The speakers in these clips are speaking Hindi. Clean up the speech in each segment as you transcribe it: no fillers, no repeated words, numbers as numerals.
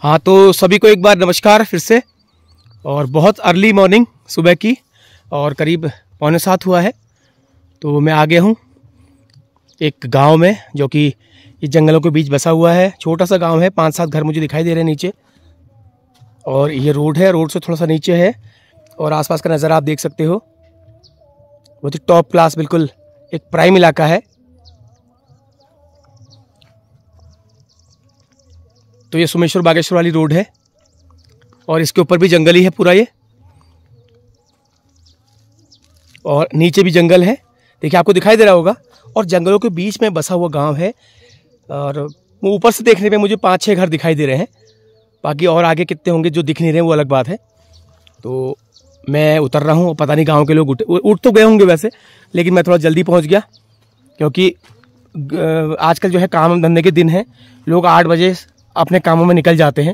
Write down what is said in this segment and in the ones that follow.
हाँ, तो सभी को एक बार नमस्कार फिर से। और बहुत अर्ली मॉर्निंग सुबह की और करीब 6:45 हुआ है। तो मैं आ गया हूँ एक गांव में जो कि इस जंगलों के बीच बसा हुआ है। छोटा सा गांव है, 5-7 घर मुझे दिखाई दे रहे हैं नीचे। और ये रोड है, रोड से थोड़ा सा नीचे है और आसपास का नज़ारा आप देख सकते हो। बहुत ही टॉप क्लास, बिल्कुल एक प्राइम इलाका है। तो ये सोमेश्वर बागेश्वर वाली रोड है और इसके ऊपर भी जंगल ही है पूरा ये, और नीचे भी जंगल है। देखिए आपको दिखाई दे रहा होगा। और जंगलों के बीच में बसा हुआ गांव है। और ऊपर से देखने पे मुझे 5-6 घर दिखाई दे रहे हैं। बाकी और आगे कितने होंगे जो दिख नहीं रहे वो अलग बात है। तो मैं उतर रहा हूँ, पता नहीं गाँव के लोग उठ तो गए होंगे वैसे, लेकिन मैं थोड़ा जल्दी पहुँच गया क्योंकि आजकल जो है काम धंधे के दिन है, लोग 8 बजे अपने कामों में निकल जाते हैं,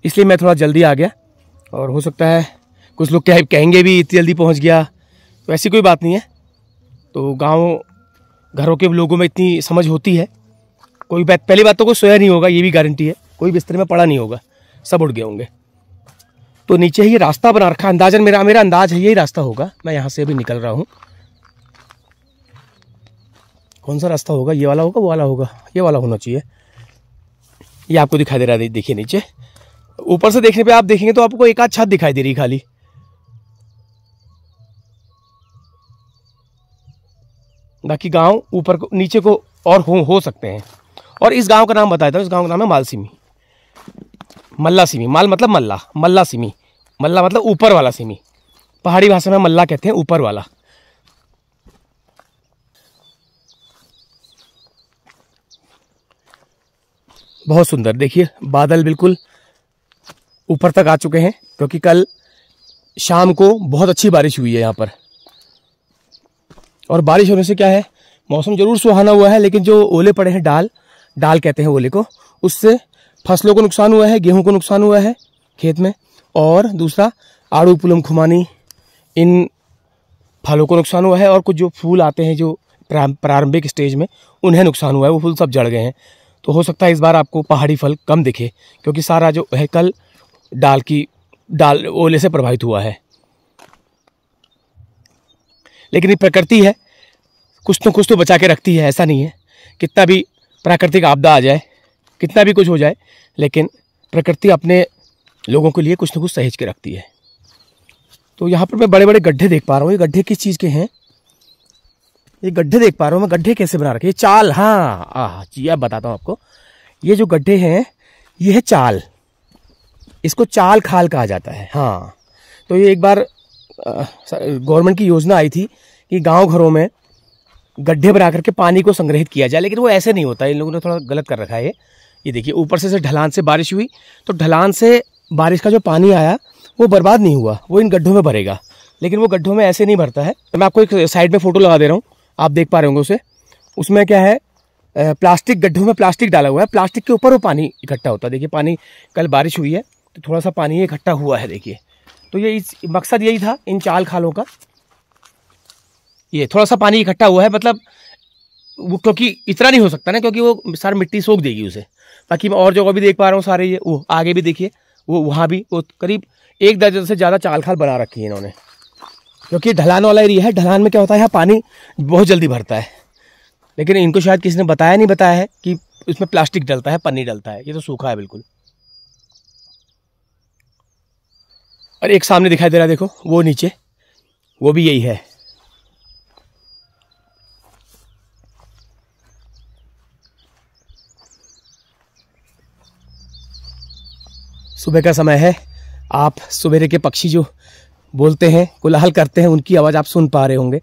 इसलिए मैं थोड़ा जल्दी आ गया। और हो सकता है कुछ लोग कहेंगे भी इतनी जल्दी पहुंच गया, तो ऐसी कोई बात नहीं है। तो गांव घरों के लोगों में इतनी समझ होती है। कोई पहली बात तो कोई सोया नहीं होगा, ये भी गारंटी है। कोई बिस्तर में पड़ा नहीं होगा, सब उठ गए होंगे। तो नीचे ही रास्ता बना रखा, अंदाजन मेरा अंदाज है यही रास्ता होगा। मैं यहाँ से अभी निकल रहा हूँ। कौन सा रास्ता होगा? ये वाला होगा, वो वाला होगा, ये वाला होना चाहिए। ये आपको दिखाई दे रहा है, देखिए नीचे। ऊपर से देखने पे आप देखेंगे तो आपको एक आध छत दिखाई दे रही खाली। बाकी गांव ऊपर को नीचे को और हो सकते हैं। और इस गांव का नाम बताया था, इस गांव का नाम है मालसीमी। मल्ला सिमी, माल मतलब मल्ला, मल्ला सिमी, मल्ला मतलब ऊपर वाला सिमी। पहाड़ी भाषा में मल्ला कहते हैं ऊपर वाला। बहुत सुंदर, देखिए बादल बिल्कुल ऊपर तक आ चुके हैं क्योंकि कल शाम को बहुत अच्छी बारिश हुई है यहाँ पर। और बारिश होने से क्या है, मौसम जरूर सुहाना हुआ है, लेकिन जो ओले पड़े हैं, डाल कहते हैं ओले को, उससे फसलों को नुकसान हुआ है, गेहूं को नुकसान हुआ है खेत में। और दूसरा आड़ू पुलम खुमानी, इन फलों को नुकसान हुआ है। और कुछ जो फूल आते हैं जो प्रारंभिक स्टेज में, उन्हें नुकसान हुआ है, वो फूल सब जड़ गए हैं। तो हो सकता है इस बार आपको पहाड़ी फल कम दिखे क्योंकि सारा जो है कल डाल ओले से प्रभावित हुआ है। लेकिन ये प्रकृति है, कुछ तो बचा के रखती है। ऐसा नहीं है, कितना भी प्राकृतिक आपदा आ जाए, कितना भी कुछ हो जाए, लेकिन प्रकृति अपने लोगों के लिए कुछ न कुछ सहेज के रखती है। तो यहाँ पर मैं बड़े बड़े गड्ढे देख पा रहा हूँ। ये गड्ढे किस चीज़ के हैं? ये गड्ढे देख पा रहा हूँ मैं। गड्ढे कैसे बना रखे? ये चाल, हाँ जी, अब बताता हूँ आपको। ये जो गड्ढे हैं, ये है चाल। इसको चाल खाल कहा जाता है। हाँ, तो ये एक बार गवर्नमेंट की योजना आई थी कि गांव घरों में गड्ढे बना करके पानी को संग्रहित किया जाए, लेकिन वो ऐसे नहीं होता। इन लोगों ने थोड़ा गलत कर रखा है। ये देखिए ऊपर से ढलान से बारिश हुई, तो ढलान से बारिश का जो पानी आया वो बर्बाद नहीं हुआ, वो इन गड्ढों में भरेगा। लेकिन वो गड्ढों में ऐसे नहीं भरता है। मैं आपको एक साइड में फोटो लगा दे रहा हूँ, आप देख पा रहे होंगे उसे। उसमें क्या है, प्लास्टिक, गड्ढों में प्लास्टिक डाला हुआ है। प्लास्टिक के ऊपर वो पानी इकट्ठा होता है। देखिए पानी, कल बारिश हुई है तो थोड़ा सा पानी इकट्ठा हुआ है, देखिए। तो ये मकसद यही था इन चाल खालों का। ये थोड़ा सा पानी इकट्ठा हुआ है, मतलब वो, क्योंकि इतना नहीं हो सकता ना, क्योंकि वो सारी मिट्टी सोख देगी उसे। बाकी मैं और जगह भी देख पा रहा हूँ सारे, ये वो आगे भी देखिए, वो वहाँ भी वो करीब 1 दर्जन से ज़्यादा चाल खाल बना रखी है इन्होंने। क्योंकि ढलान वाला एरिया है, ढलान में क्या होता है, यहाँ पानी बहुत जल्दी भरता है। लेकिन इनको शायद किसी ने नहीं बताया है कि इसमें प्लास्टिक डलता है, पन्नी डलता है। ये तो सूखा है बिल्कुल। और एक सामने दिखाई दे रहा है, देखो वो नीचे, वो भी यही है। सुबह का समय है। आप सवेरे के पक्षी जो बोलते हैं, कोलाहल करते हैं, उनकी आवाज़ आप सुन पा रहे होंगे।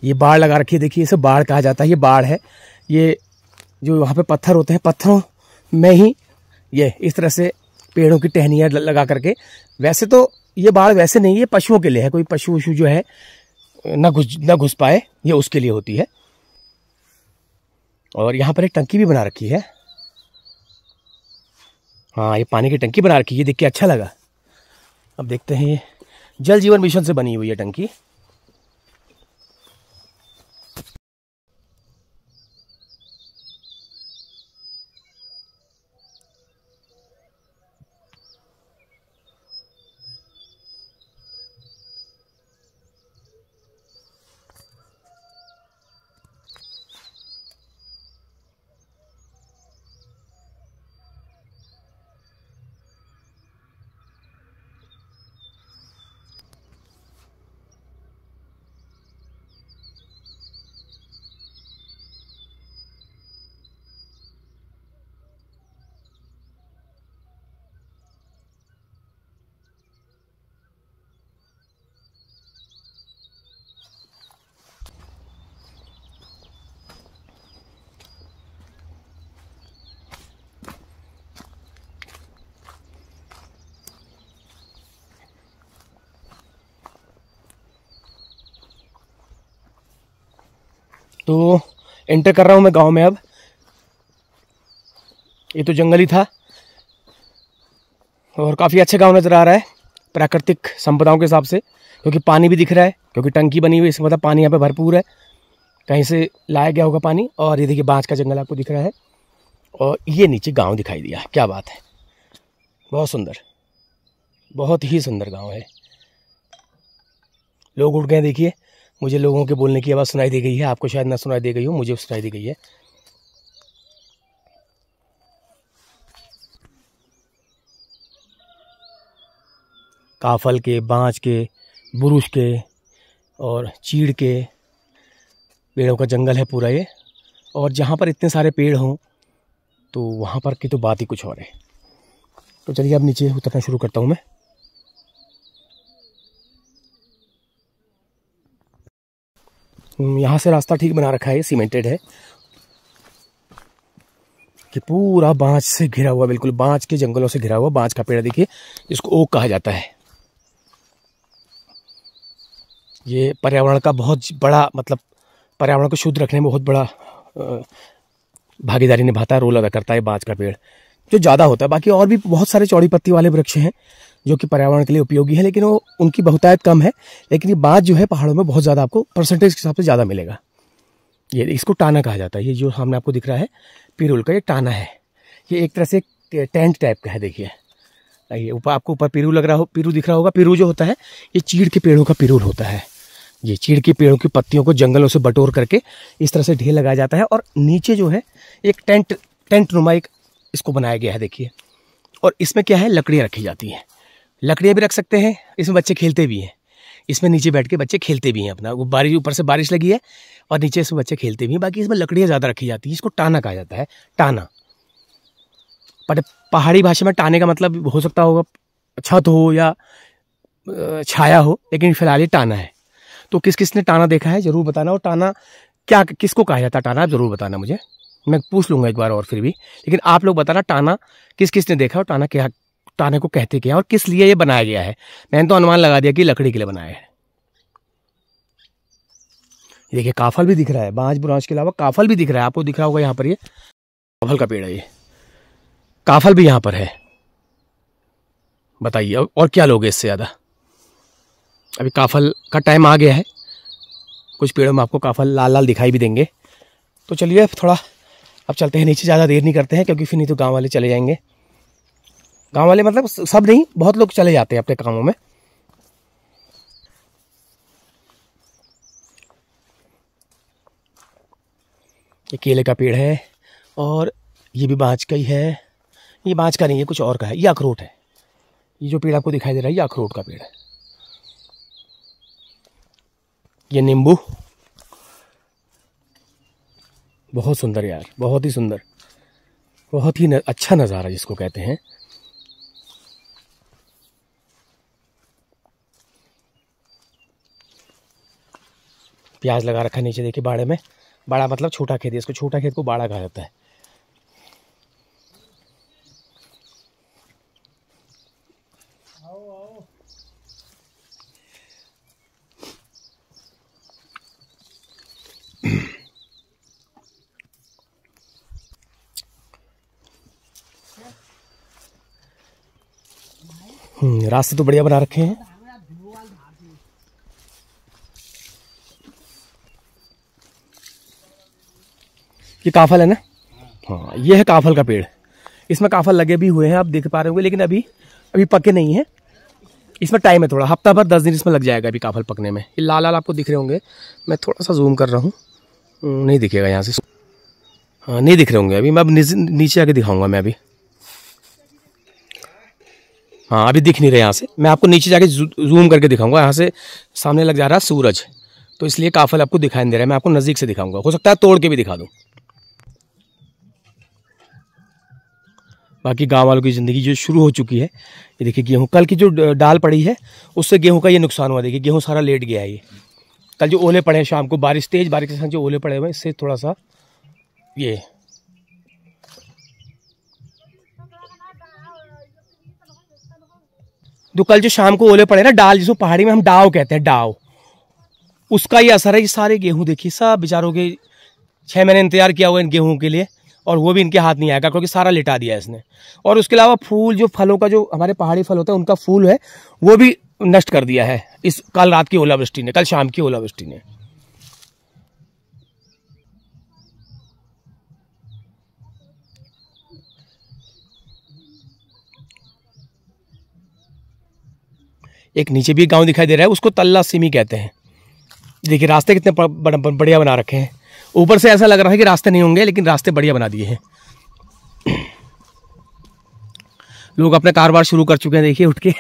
ये बाड़ लगा रखी है, देखिए इसे बाड़ कहा जाता है। ये बाड़ है, ये जो वहाँ पे पत्थर होते हैं, पत्थरों में ही ये इस तरह से पेड़ों की टहनियाँ लगा करके। वैसे तो ये बाड़ वैसे नहीं, ये पशुओं के लिए है। कोई पशु वशु जो है न घुस पाए, ये उसके लिए होती है। और यहाँ पर एक टंकी भी बना रखी है। हाँ, ये पानी की टंकी बना रखी है, ये देख के अच्छा लगा। अब देखते हैं, ये जल जीवन मिशन से बनी हुई है टंकी। तो एंटर कर रहा हूँ मैं गांव में अब। ये तो जंगल ही था और काफ़ी अच्छा गांव नज़र आ रहा है प्राकृतिक संपदाओं के हिसाब से, क्योंकि पानी भी दिख रहा है, क्योंकि टंकी बनी हुई है, इसका मतलब पानी यहाँ पे भरपूर है, कहीं से लाया गया होगा पानी। और ये देखिए बाँस का जंगल आपको दिख रहा है और ये नीचे गांव दिखाई दिया। क्या बात है, बहुत सुंदर, बहुत ही सुंदर गांव है। लोग उठ गए देखिए, मुझे लोगों के बोलने की आवाज़ सुनाई दी गई है, आपको शायद ना सुनाई दी गई हो, मुझे सुनाई दी गई है। काफल के, बाँच के, बुरुश के और चीड़ के पेड़ों का जंगल है पूरा ये। और जहाँ पर इतने सारे पेड़ हों तो वहाँ पर की तो बात ही कुछ और है। तो चलिए अब नीचे उतरना शुरू करता हूँ मैं। यहाँ से रास्ता ठीक बना रखा है, सीमेंटेड है कि पूरा बाँच से घिरा हुआ, बिल्कुल बाँच के जंगलों से घिरा हुआ। बाँच का पेड़ देखिए, इसको ओक कहा जाता है। ये पर्यावरण का बहुत बड़ा, मतलब पर्यावरण को शुद्ध रखने में बहुत बड़ा भागीदारी निभाता है, रोल अदा करता है बाँच का पेड़, जो ज़्यादा होता है। बाकी और भी बहुत सारे चौड़ी पत्ती वाले वृक्ष हैं जो कि पर्यावरण के लिए उपयोगी है, लेकिन वो उनकी बहुतायत कम है। लेकिन ये बाँच जो है पहाड़ों में बहुत ज़्यादा आपको परसेंटेज के हिसाब से ज़्यादा मिलेगा। ये इसको टाना कहा जाता है। ये जो सामने आपको दिख रहा है पिरूल का, ये टाना है। ये एक तरह से टेंट टाइप का है। देखिए ये ऊपर आपको ऊपर पिरू लग रहा हो, पिरू दिख रहा होगा। पिरू जो होता है ये चीड़ के पेड़ों का पिरूल होता है। ये चीड़ के पेड़ों की पत्तियों को जंगलों से बटोर करके इस तरह से ढेर लगाया जाता है और नीचे जो है एक टेंट नुमा एक इसको बनाया गया है। देखिए, और इसमें क्या है, लकड़ियाँ रखी जाती हैं। लकड़ियाँ भी रख सकते हैं, इसमें बच्चे खेलते भी हैं। इसमें नीचे बैठ के बच्चे खेलते भी हैं अपना, वो बारिश ऊपर से बारिश लगी है और नीचे इसमें बच्चे खेलते भी हैं। बाकी इसमें लकड़ियाँ ज़्यादा रखी जाती हैं। इसको टाना कहा जाता है, टाना। पर पहाड़ी भाषा में टाने का मतलब हो सकता होगा छत हो या छाया हो, लेकिन फिलहाल ये टाना है। तो किस किस ने टाना देखा है ज़रूर बताना। और टाना क्या, किसको कहा जाता है टाना, आप ज़रूर बताना मुझे। मैं पूछ लूँगा एक बार और फिर भी, लेकिन आप लोग बताना टाना किस किस ने देखा और टाना क्या, टाने को कहते क्या और किस लिए ये बनाया गया है। मैंने तो अनुमान लगा दिया कि लकड़ी के लिए बनाया है। देखिए काफल भी दिख रहा है, बाँझ बुरांच के अलावा काफल भी दिख रहा है। आपको दिख रहा होगा यहाँ पर, ये काफल का पेड़ है। ये काफल भी यहाँ पर है। बताइए और क्या लोगे इससे ज़्यादा। अभी काफल का टाइम आ गया है, कुछ पेड़ों में आपको काफल लाल लाल दिखाई भी देंगे। तो चलिए थोड़ा अब चलते हैं नीचे, ज़्यादा देर नहीं करते हैं, क्योंकि फिर नहीं तो गांव वाले चले जाएंगे। गांव वाले मतलब सब नहीं, बहुत लोग चले जाते हैं अपने कामों में। ये केले का पेड़ है और ये भी बाँच का ही है। ये बाँच का नहीं है, कुछ और का है। ये अखरोट है। ये जो पेड़ आपको दिखाई दे रहा है ये अखरोट का पेड़ है। ये नींबू, बहुत सुंदर यार, बहुत ही सुंदर, बहुत ही अच्छा नज़ारा जिसको कहते हैं। प्याज लगा रखा है नीचे, देखिए बाड़े में। बाड़ा मतलब छोटा खेत है, इसको छोटा खेत को बाड़ा कहा जाता है। रास्ते तो बढ़िया बना रखे हैं। ये काफल है ना? हाँ, ये है काफल का पेड़। इसमें काफल लगे भी हुए हैं, आप देख पा रहे होंगे, लेकिन अभी पके नहीं है। इसमें टाइम है थोड़ा, हफ्ता भर 10 दिन इसमें लग जाएगा अभी काफल पकने में। ये लाल लाल आपको दिख रहे होंगे, मैं थोड़ा सा जूम कर रहा हूँ, नहीं दिखेगा यहाँ से। हाँ नहीं दिख रहे होंगे अभी, मैं अब नीचे आके दिखाऊंगा मैं अभी। हाँ अभी दिख नहीं रहे यहाँ से, मैं आपको नीचे जाके जूम करके दिखाऊंगा। यहाँ से सामने लग जा रहा है सूरज, तो इसलिए काफल आपको दिखाई नहीं दे रहा है। मैं आपको नज़दीक से दिखाऊंगा, हो सकता है तोड़ के भी दिखा दूँ। बाकी गांव वालों की ज़िंदगी जो शुरू हो चुकी है। ये देखिए गेहूँ, कल की जो डाल पड़ी है उससे गेहूँ का ये नुकसान हुआ। देखिए गेहूँ सारा लेट गया है। ये कल जो ओले पड़े हैं शाम को, बारिश, तेज बारिश के साथ जो ओले पड़े हुए हैं, इससे थोड़ा सा ये जो कल जो शाम को ओले पड़े ना, डाल जिसको पहाड़ी में हम डाव कहते हैं, डाव, उसका ये असर है। ये सारे गेहूँ देखिए सब बेचारों के 6 महीने इंतजार किया हुआ इन गेहूं के लिए, और वो भी इनके हाथ नहीं आएगा क्योंकि सारा लिटा दिया है इसने। और उसके अलावा फूल, जो फलों का, जो हमारे पहाड़ी फल होता है उनका फूल है, वो भी नष्ट कर दिया है इस कल रात की ओलावृष्टि ने, कल शाम की ओलावृष्टि ने। एक नीचे भी गांव दिखाई दे रहा है, उसको तल्ला सिमी कहते हैं। देखिए रास्ते कितने बढ़िया बना रखे हैं। ऊपर से ऐसा लग रहा है कि रास्ते नहीं होंगे, लेकिन रास्ते बढ़िया बना दिए हैं। लोग अपना कारोबार शुरू कर चुके हैं। देखिए उठ के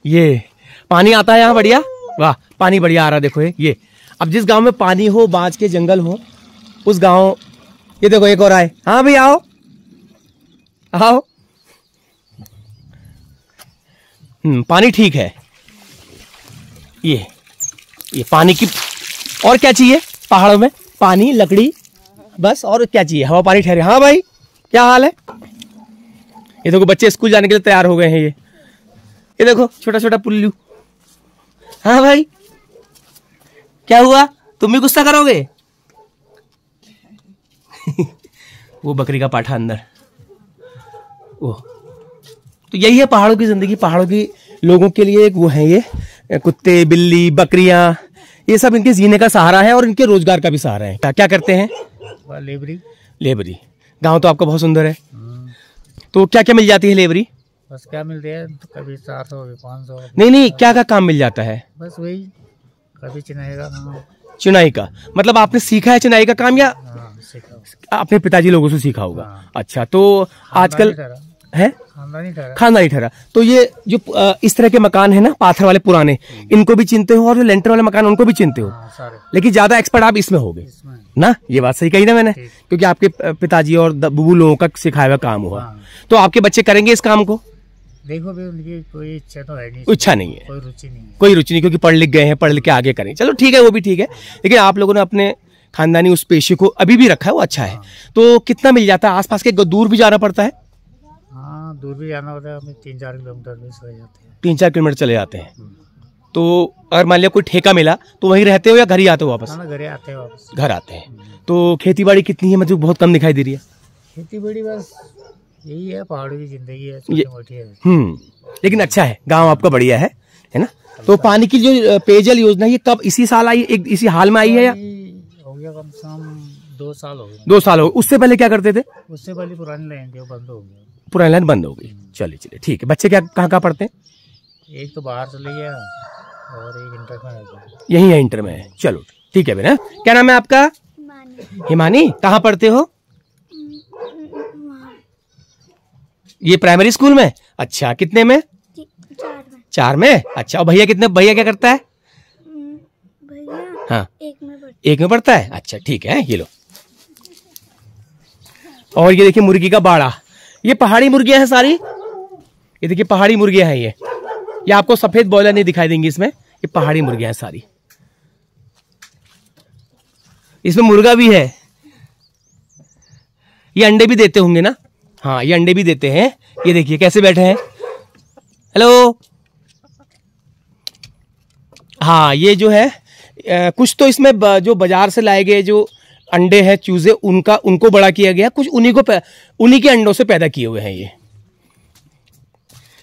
ये पानी आता है यहाँ बढ़िया, वाह पानी बढ़िया आ रहा है। देखो ये अब जिस गांव में पानी हो, बांज के जंगल हो, उस गांव, ये देखो एक और आए। हाँ भाई आओ आओ। पानी ठीक है। ये पानी की, और क्या चाहिए पहाड़ों में? पानी, लकड़ी, बस, और क्या चाहिए? हवा पानी ठहरे। हाँ भाई क्या हाल है? ये देखो बच्चे स्कूल जाने के लिए तैयार हो गए हैं। ये देखो छोटा छोटा पुल्लू। हाँ भाई क्या हुआ, तुम भी गुस्सा करोगे? वो बकरी का पाठा अंदर। ओह, तो यही है पहाड़ों की जिंदगी। पहाड़ों की लोगों के लिए एक वो है, ये कुत्ते, बिल्ली, बकरियां, ये सब इनके जीने का सहारा है और इनके रोजगार का भी सहारा है। क्या करते हैं? लेबरी। गांव तो आपका बहुत सुंदर है। तो क्या क्या मिल जाती है लेबरी? बस क्या मिलती है, तो कभी 400, कभी 500। नहीं, क्या का काम मिल जाता है? बस वही, कभी चुनाई का काम। चुनाई का मतलब आपने सीखा है चुनाई का काम, या सीखा, अपने पिताजी लोगों से सीखा होगा? हाँ। अच्छा, तो आजकल है खानदानी ठहरा। तो ये जो इस तरह के मकान है ना, पाथर वाले पुराने, इनको भी चिनते हो, और जो लेंटर वाले मकान उनको भी चिनते हो, लेकिन ज्यादा एक्सपर्ट आप इसमें हो गए ना। ये बात सही कही ना मैंने, क्योंकि आपके पिताजी और बुबू लोगों का सिखाया हुआ काम हुआ। तो आपके बच्चे करेंगे इस काम को? देखो भी उनकी कोई इच्छा तो है नहीं, इच्छा नहीं है, कोई रुचि नहीं, क्योंकि पढ़ लिख गए हैं, पढ़ लिख के आगे करें। चलो ठीक है, वो भी ठीक है, लेकिन आप लोगों ने अपने खानदानी उस पेशे को अभी भी रखा है, वो अच्छा है। तो कितना मिल जाता है? आसपास के दूर भी जाना पड़ता है? हाँ, दूर भी जाना होता है, हमें 3-4 किलोमीटर भी चले जाते हैं। 3-4 किलोमीटर चले जाते हैं। तो अगर मान लिया कोई ठेका मिला तो वहीं रहते हो या घर ही आते हो वापस? घर आते हैं वापस। घर आते हैं। तो खेती बाड़ी कितनी है? मुझे बहुत कम दिखाई दे रही है। खेती बाड़ी बस यही है, पहाड़ों की जिंदगी है, छोटी मोटी है। लेकिन अच्छा है, गांव आपका बढ़िया है ना? तो पानी की जो पेयजल योजना है, ये कब, इसी साल आई, एक इसी हाल में आई है, या हो गया कम से कम 2 साल हो गए? 2 साल हो गए। उससे पहले क्या करते थे? उससे पहले पुरानी लाइन थी, वो बंद हो गई। पुरानी लाइन बंद हो गई। चलिए ठीक है। बच्चे क्या कहाँ पढ़ते हैं? एक तो बाहर चले गया और एक इंटर में है। यही है, इंटर में है। चलो ठीक है बेटा। क्या नाम है आपका? हिमानी। कहाँ पढ़ते हो? ये प्राइमरी स्कूल में? अच्छा, कितने में? 4 में। अच्छा, और भैया कितने, भैया क्या करता है? भैया हाँ, 1 में पढ़ता है। अच्छा ठीक है, ये लो। और ये देखिए मुर्गी का बाड़ा। ये पहाड़ी मुर्गियां हैं सारी। ये देखिए पहाड़ी मुर्गियां हैं ये आपको सफेद बॉयलर नहीं दिखाई देंगी इसमें। ये पहाड़ी मुर्गियां हैं सारी। इसमें मुर्गा भी है। ये अंडे भी देते होंगे ना? हाँ, ये अंडे भी देते हैं। ये देखिए कैसे बैठे हैं। हेलो। हाँ, ये जो है कुछ तो इसमें जो बाजार से लाए गए जो अंडे हैं, चूजे, उनको बड़ा किया गया, कुछ उन्हीं के अंडों से पैदा किए हुए हैं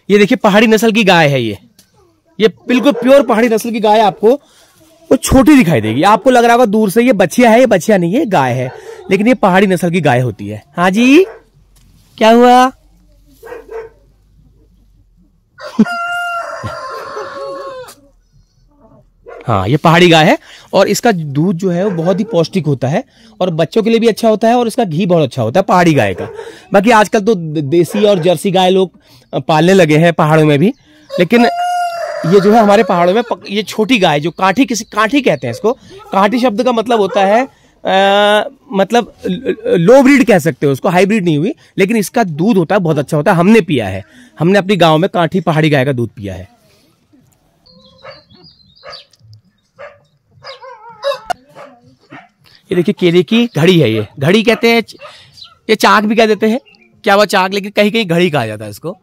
ये देखिए पहाड़ी नस्ल की गाय है ये बिल्कुल प्योर पहाड़ी नस्ल की गाय। आपको वो छोटी दिखाई देगी, आपको लग रहा होगा दूर से ये बछिया है। ये बछिया नहीं है, गाय है, लेकिन ये पहाड़ी नस्ल की गाय होती है। हाँ जी, क्या हुआ? हाँ, ये पहाड़ी गाय है और इसका दूध जो है वो बहुत ही पौष्टिक होता है और बच्चों के लिए भी अच्छा होता है और इसका घी बहुत अच्छा होता है पहाड़ी गाय का। बाकी आजकल तो देसी और जर्सी गाय लोग पालने लगे हैं पहाड़ों में भी, लेकिन ये जो है हमारे पहाड़ों में ये छोटी गाय जो काठी कहते हैं इसको। काठी शब्द का मतलब होता है मतलब लो ब्रीड कह सकते हो उसको, हाईब्रिड नहीं हुई, लेकिन इसका दूध होता है बहुत अच्छा होता है। हमने पिया है, हमने अपनी गांव में काठी पहाड़ी गाय का दूध पिया है। ये देखिए केले की घड़ी है, ये घड़ी कहते हैं, ये चाक भी कह देते हैं, क्या हुआ चाक, लेकिन कहीं कहीं घड़ी कहा जाता है इसको।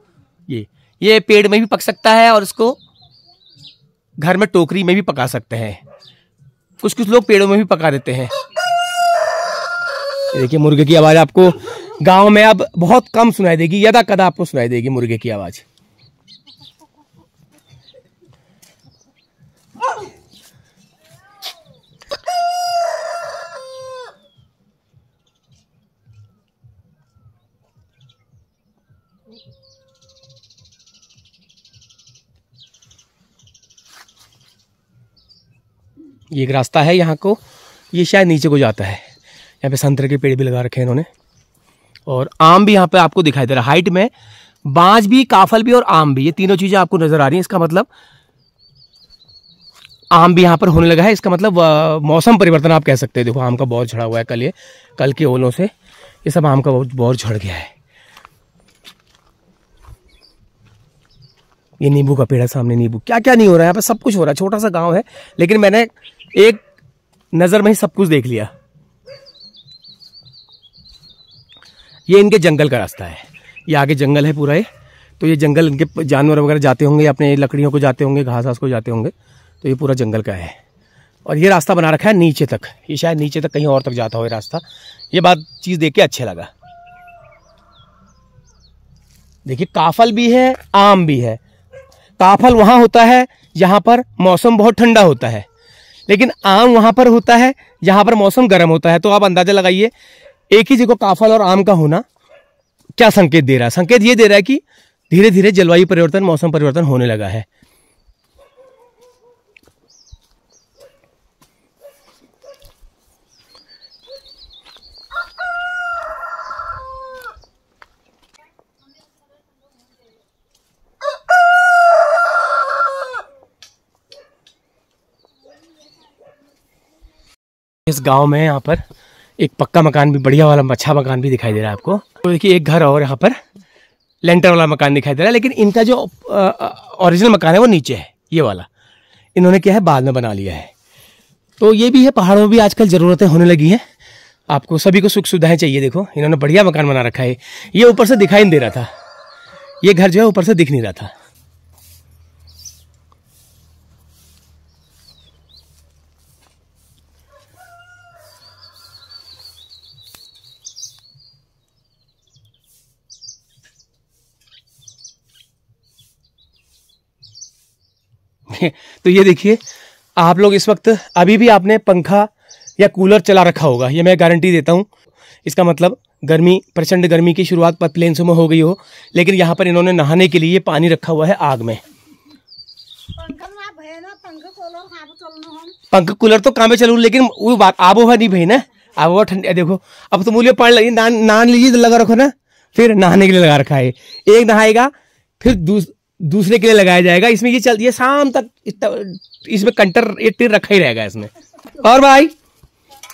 ये पेड़ में भी पक सकता है और इसको घर में टोकरी में भी पका सकते हैं। कुछ कुछ लोग पेड़ों में भी पका देते हैं। देखिए मुर्गे की आवाज आपको गांव में अब बहुत कम सुनाई देगी, यदा कदा आपको सुनाई देगी मुर्गे की आवाज। ये एक रास्ता है यहाँ को, ये शायद नीचे को जाता है। यहाँ पे संतरे के पेड़ भी लगा रखे हैं इन्होंने, और आम भी यहाँ पे आपको दिखाई दे रहा है हाइट में। बांज भी, काफल भी और आम भी, ये तीनों चीजें आपको नजर आ रही हैं। इसका मतलब आम भी यहाँ पर होने लगा है। इसका मतलब मौसम परिवर्तन आप कह सकते हैं। देखो आम का बहुत झड़ा हुआ है, कल के ओलों से ये सब आम का बहुत झड़ गया है। ये नींबू का पेड़ है सामने, नींबू क्या क्या नहीं हो रहा है यहाँ पे, सब कुछ हो रहा है। छोटा सा गांव है लेकिन मैंने एक नजर में ही सब कुछ देख लिया। ये इनके जंगल का रास्ता है, ये आगे जंगल है पूरा ये। तो ये जंगल इनके जानवर वगैरह जाते होंगे, अपने लकड़ियों को जाते होंगे, घास घास को जाते होंगे, तो ये पूरा जंगल का है। और ये रास्ता बना रखा है नीचे तक, ये शायद नीचे तक कहीं और तक जाता हो ये रास्ता। ये बात चीज देख के अच्छा लगा। देखिए काफल भी है, आम भी है। काफल वहां होता है जहां पर मौसम बहुत ठंडा होता है, लेकिन आम वहां पर होता है जहां पर मौसम गर्म होता है। तो आप अंदाजा लगाइए एक ही जगह काफल और आम का होना क्या संकेत दे रहा है। संकेत ये दे रहा है कि धीरे धीरे जलवायु परिवर्तन, मौसम परिवर्तन होने लगा है। इस गांव में यहाँ पर एक पक्का मकान भी, बढ़िया वाला अच्छा मकान भी दिखाई दे रहा है आपको। तो देखिए एक घर और यहाँ पर लेंटर वाला मकान दिखाई दे रहा है, लेकिन इनका जो ओरिजिनल मकान है वो नीचे है, ये वाला इन्होंने क्या है बाद में बना लिया है। तो ये भी है, पहाड़ों में भी आजकल ज़रूरतें होने लगी हैं। आपको सभी को सुख सुविधाएं चाहिए। देखो इन्होंने बढ़िया मकान बना रखा है। ये ऊपर से दिखाई नहीं दे रहा था, ये घर जो है ऊपर से दिख नहीं रहा था। तो ये देखिए आप लोग इस वक्त अभी भी आपने पंखा या कूलर चला रखा होगा, ये मैं गारंटी देता हूँ। इसका मतलब गर्मी, प्रचंड गर्मी की शुरुआत प्लेन्सों में हो गई हो, लेकिन यहाँ पर इन्होंने नहाने के लिए पानी रखा हुआ है आग में। पंखा कूलर तो काम में चलू, लेकिन वो बात आबोहवा नहीं भाई ना, आबोहवा ठंडी। देखो अब तो मूल्य पानी लगी, नहा लीजिए तो लगा रखो ना, फिर नहाने के लिए लगा रखा है। एक नहाएगा फिर दूसरे के लिए लगाया जाएगा। इसमें ये शाम तक इसमें कंटर ये टिर रखा ही रहेगा इसमें। और भाई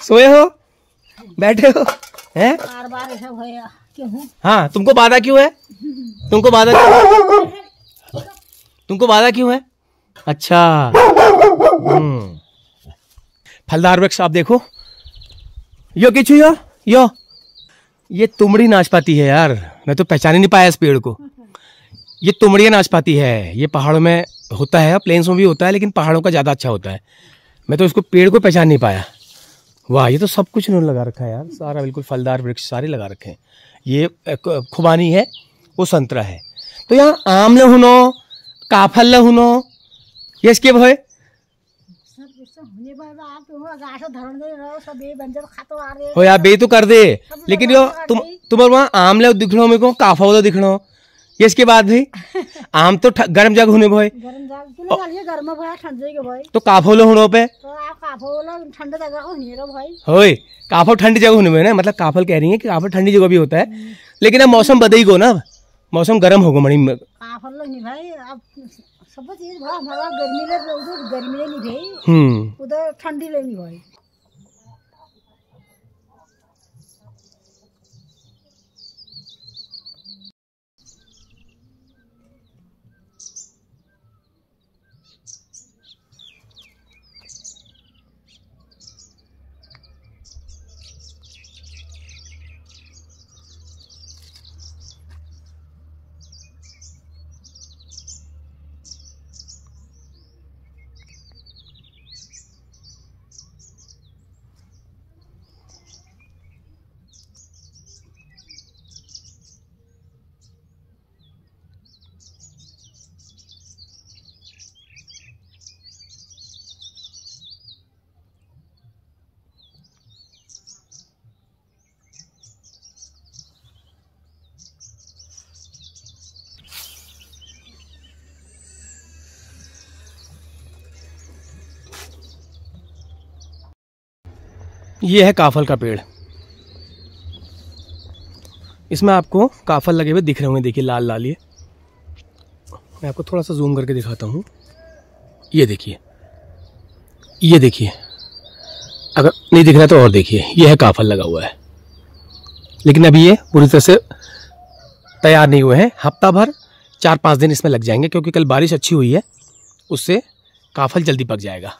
सोए हो, बैठे हो हैं? बार क्यों? हाँ तुमको बाधा क्यों है? तुमको बाधा क्यों है? अच्छा फलदार वृक्ष आप देखो, यो किचु यो ये तुमड़ी नाशपाती है यार, मैं तो पहचान ही नहीं पाया इस पेड़ को। ये तुमड़िया नाशपाती है, ये पहाड़ों में होता है, प्लेन्स में भी होता है, लेकिन पहाड़ों का ज़्यादा अच्छा होता है। मैं तो इसको पेड़ को पहचान नहीं पाया। वाह ये तो सब कुछ इन्होंने लगा रखा है यार, सारा बिल्कुल फलदार वृक्ष सारे लगा रखे हैं। ये खुबानी है, वो संतरा है। तो यहाँ आम न हुनो, काफल न हुनो, ये इसके भय हो यार बे तो कर दे, लेकिन यो तुम्हारे वहाँ आम ले दिख लो, मेरे को काफा वाला दिख लो। ये इसके बाद भाई आम तो गर्म जगह होने भाई, तो काफोलो होने पे होए, काफो ठंडी जगह होने में ना, मतलब काफल कह रही है कि काफल ठंडी जगह भी होता है, लेकिन अब मौसम बदल गो ना, मौसम गर्म होगा मणि में। सब चीज हमारा गर्मी ले नहीं भाई, उधर ठंडी लेनी भाई। ये है काफल का पेड़। इसमें आपको काफल लगे हुए दिख रहे होंगे, देखिए लाल लाल। ये मैं आपको थोड़ा सा जूम करके दिखाता हूँ। ये देखिए, ये देखिए, अगर नहीं दिख रहा तो और देखिए, ये है काफल लगा हुआ है। लेकिन अभी ये पूरी तरह से तैयार नहीं हुए हैं। हफ्ता भर 4-5 दिन इसमें लग जाएंगे, क्योंकि कल बारिश अच्छी हुई है, उससे काफल जल्दी पक जाएगा।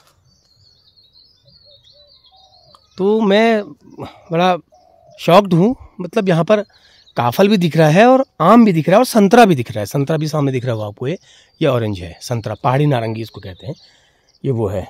तो मैं बड़ा शॉक्ड हूँ, मतलब यहाँ पर काफल भी दिख रहा है और आम भी दिख रहा है और संतरा भी दिख रहा है। संतरा भी सामने दिख रहा होगा आपको। ये ऑरेंज है संतरा, पहाड़ी नारंगी इसको कहते हैं। ये वो है।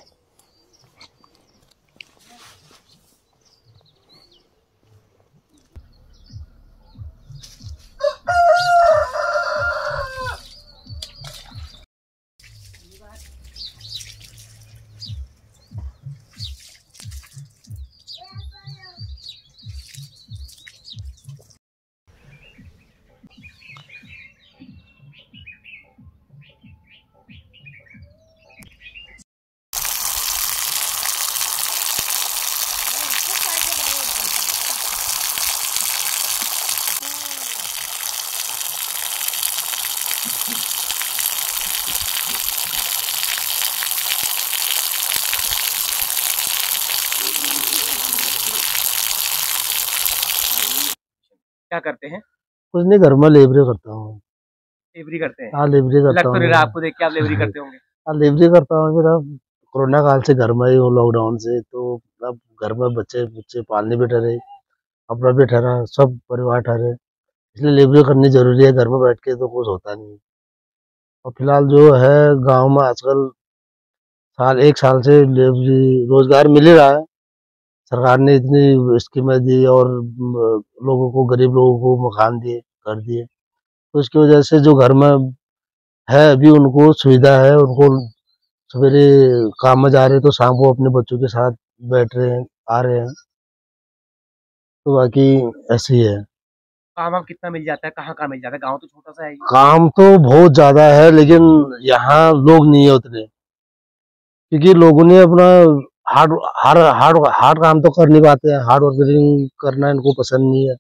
क्या करते हैं? कुछ नहीं, घर में लेबरी करता हूँ। लेबरी करते हैं? हाँ, लेबरी करता लग तो हूँ। नहीं रहा आपको देख के आप लेबरी करते होंगे। हाँ, लेबरी करता हूँ। फिर अब कोरोना काल से घर में ही हूँ, लॉकडाउन से, तो अब घर में बच्चे बच्चे पालने भी ठहरे, अपना भी ठहरा, सब परिवार ठहरे, इसलिए लेबरी करनी जरूरी है। घर में बैठ के तो कुछ होता नहीं। और फिलहाल जो है गांव में आजकल एक साल से लेबरी रोजगार मिल ही रहा है। सरकार ने इतनी स्कीमें दी और लोगों को, गरीब लोगों को मकान दिए, कर दिए, तो इसकी वजह से जो घर में है अभी उनको सुविधा है। उनको सवेरे काम में जा रहे हैं तो शाम को अपने बच्चों के साथ बैठ रहे हैं, आ रहे हैं। तो बाकी ऐसे ही है। काम वाम कितना मिल जाता है? कहाँ कहाँ मिल जाता है? गाँव तो छोटा सा है। काम तो बहुत ज्यादा है, लेकिन यहाँ लोग नहीं है उतने, क्योंकि लोगों ने अपना हार्ड हार्ड हार्ड हार्ड काम तो कर नहीं पाते हैं। हार्ड वर्किंग करना इनको पसंद नहीं है।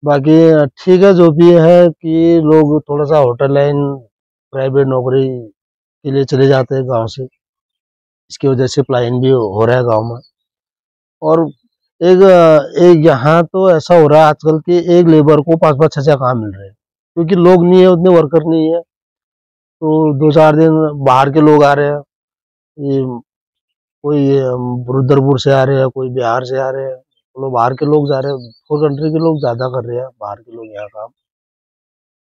बाकी ठीक है, जो भी है कि लोग थोड़ा सा होटल लाइन, प्राइवेट नौकरी के लिए चले जाते हैं गांव से। इसकी वजह से पलायन भी हो रहा है गांव में। और एक एक यहाँ तो ऐसा हो रहा है आजकल कि एक लेबर को 5-5 6-6 काम मिल रहे हैं, क्योंकि लोग नहीं है, उतने वर्कर नहीं है। तो 2-4 दिन बाहर के लोग आ रहे हैं। ये कोई रुद्रपुर से आ रहे हैं, कोई बिहार से आ रहे हैं, तो लोग बाहर के लोग जा रहे हैं। 4 कंट्री के लोग ज्यादा कर रहे हैं, बाहर के लोग यहाँ काम।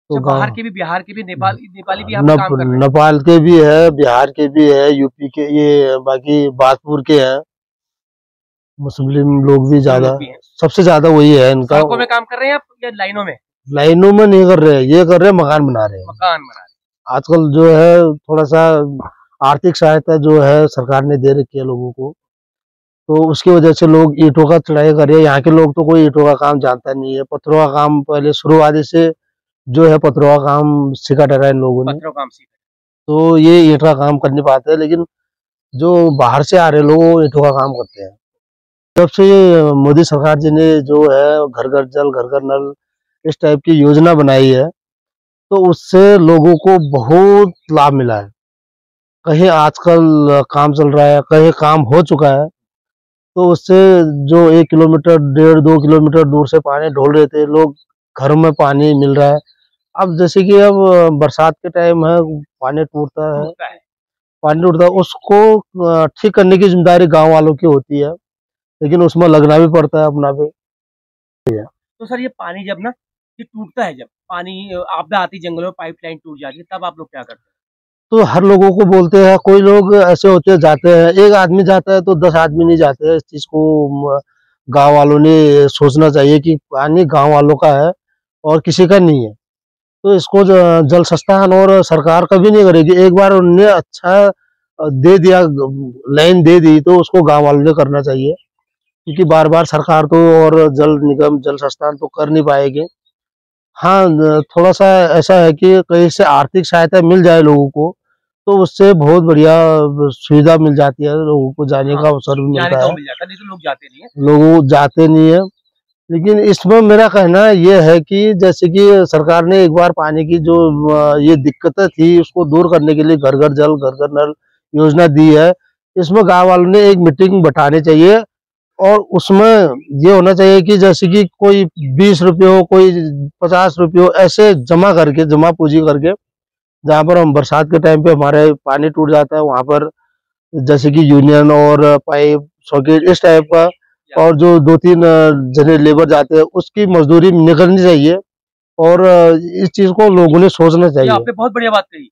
तो बाहर के भी, बिहार के भी, नेपाली भी यहाँ पे काम कर रहे हैं। नेपाल के भी है, बिहार के भी है, यूपी के, ये बाकी बाजपुर के हैं। मुस्लिम लोग भी ज्यादा, सबसे ज्यादा वही है इनका। सड़कों में काम कर रहे हैं या लाइनों में? लाइनों में नहीं कर रहे, ये कर रहे हैं मकान बना रहे हैं। मकान बना रहे हैं। आजकल जो है थोड़ा सा आर्थिक सहायता जो है सरकार ने दे रखी है लोगों को, तो उसकी वजह से लोग ईंटों का चढ़ाई कर रहे हैं। यहाँ के लोग तो कोई ईंटों का काम जानता नहीं है। पत्थरों का काम पहले शुरुआती से जो है पत्थरों का काम सीखा ठहरा इन लोगों ने, पत्थरों का काम सीखा, तो ये ईंट का काम कर नहीं पाते। लेकिन जो बाहर से आ रहे लोग वो ईंटों का काम करते हैं। जब से ये मोदी सरकार जी ने जो है घर घर जल, घर घर नल, इस टाइप की योजना बनाई है, तो उससे लोगों को बहुत लाभ मिला है। कहीं आजकल काम चल रहा है, कहीं काम हो चुका है, तो उससे जो 1 किलोमीटर, 1.5-2 किलोमीटर दूर से पानी ढोल रहे थे लोग, घर में पानी मिल रहा है। अब जैसे कि अब बरसात के टाइम है, पानी टूटता है, उसको ठीक करने की जिम्मेदारी गांव वालों की होती है, लेकिन उसमें लगना भी पड़ता है अपना भी। तो सर ये पानी जब ना, ये टूटता है, जब पानी आपदा आती, जंगलों में पाइपलाइन टूट जाती है, तब आप लोग क्या करते हैं? तो हर लोगों को बोलते हैं, कोई लोग ऐसे होते हैं जाते हैं, एक आदमी जाता है तो 10 आदमी नहीं जाते हैं। इस चीज को गांव वालों ने सोचना चाहिए कि पानी गांव वालों का है और किसी का नहीं है। तो इसको जल संस्थान और सरकार कभी नहीं करेगी। एक बार उन्होंने अच्छा दे दिया, लाइन दे दी, तो उसको गांव वालों ने करना चाहिए, क्योंकि बार बार सरकार तो और जल निगम, जल संस्थान तो कर नहीं पाएंगे। हाँ, थोड़ा सा ऐसा है कि कहीं से आर्थिक सहायता मिल जाए लोगों को, तो उससे बहुत बढ़िया सुविधा मिल जाती है, लोगों को जाने का अवसर भी जाने मिलता का है, मिल जाता है, नहीं तो लोग जाते नहीं है। लोग जाते नहीं है। लेकिन इसमें मेरा कहना ये है कि जैसे कि सरकार ने एक बार पानी की जो ये दिक्कतें थी उसको दूर करने के लिए घर घर जल घर घर नल योजना दी है। इसमें गांव वालों ने एक मीटिंग बैठानी चाहिए और उसमें ये होना चाहिए कि जैसे कि कोई 20 रुपये हो, कोई 50 रुपये हो, ऐसे जमा करके, जमा पूंजी करके, जहाँ पर हम बरसात के टाइम पे हमारे पानी टूट जाता है वहां पर जैसे कि यूनियन और पाइप सॉकेट इस टाइप का, और जो 2-3 जने लेबर जाते हैं उसकी मजदूरी निकलनी चाहिए। और इस चीज को लोगों ने सोचना ये चाहिए। आपने बहुत बढ़िया बात कही।